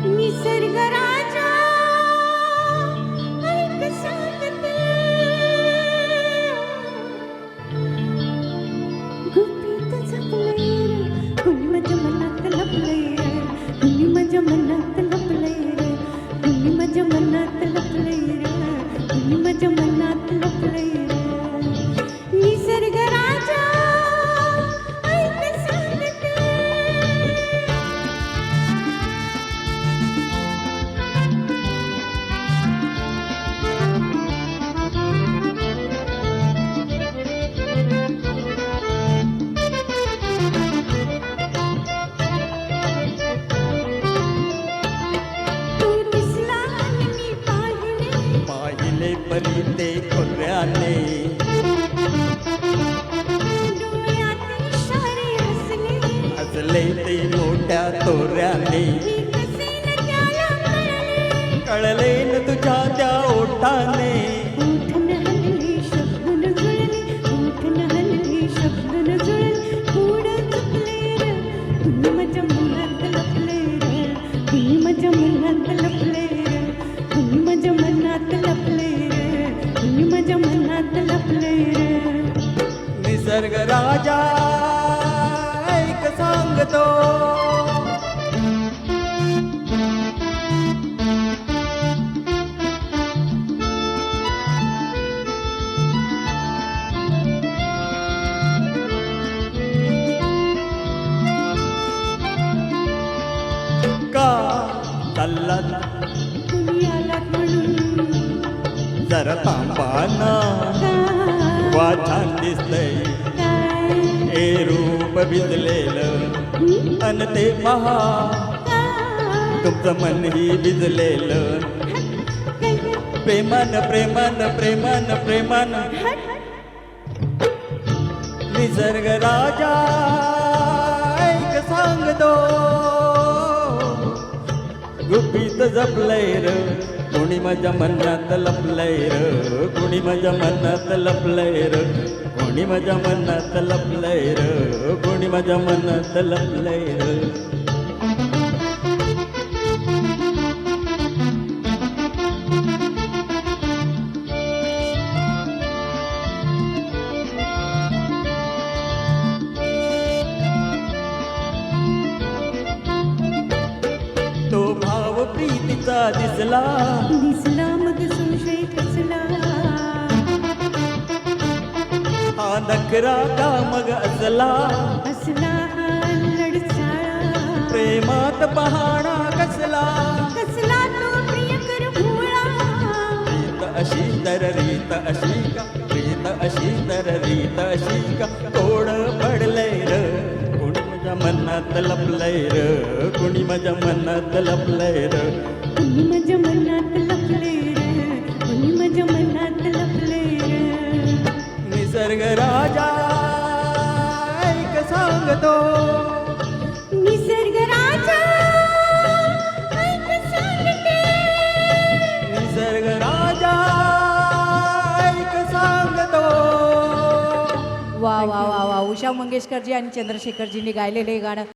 निसर्ग राजा ऐक सांगते, गुपित जपलंय रे कुणी माझ्या मनात लपलंय रे, कुणी माझ्या मनात लपलंय रे, कुणी माझ्या मनात लपलंय रे, कुणी माझ्या मनात लपलंय रे. निसर्ग राजा ऐक सांगते. तू दिसला आणि मी पाहिले, पाहिले परी ते खोऱ्याने, डोळ्यात इशारे हसले, हसले ते मोठ्या तोऱ्याने. मी कसे न त्याला कळले, कळले न तुझ्या त्या ओठाने. ओठ न हलले शब्द न जुळले, ओठ न हलले शब्द न जुळले, थोडं चुकले रे कुणी माझ्या मनात लपले रे, कुणी माझ्या मनात लपले रे, कुणी माझ्या मनात लपले रे, कुणी माझ्या मनात लपले रे. निसर्ग राजा ऐक सांगतो, का चाललात तुम्ही आलात म्हणून जरा थांबा ना, का वा छान दिसतंय काय हे रूप भिजलेलं, अन ते पहा का तुमचं मनही भिजलेलं. प्रेमान प्रेमान प्रेमान प्रेमान. निसर्ग राजा ऐक सांगतो, गुपित जपलंय र कोणी माझ्या मनात लपलंय र, कोणी माझ्या मनात लपलंय र, कोणी माझ्या मनात लपलंय र, कोणी माझ्या मनात लपलंय र. तो भाव प्रीतीचा दिसला, दिसला मग संशय कसला, हा नखरा का मग असला, असला हा लडसाळा, प्रेमात पहाणा कसला. कसला तो प्रियकर भोळा, रीत अशी तर रीत अशी का, रीत अशी तर रीत अशी का, कोड पडलंय र कोणी माझ्या मनात लपलंय र, कोणी माझ्या मनात लपलंय र. कुणी माझ्या मनात लपले रे, कुणी माझ्या मनात लपले रे. निसर्ग राजा ऐक सांगतो, निसर्ग राजा ऐक सांगते. निसर्ग राजा ऐक सांगतो. वा वा वा वा, उषा मंगेशकरजी आणि चंद्रशेखरजींनी गायलेले हे गाणं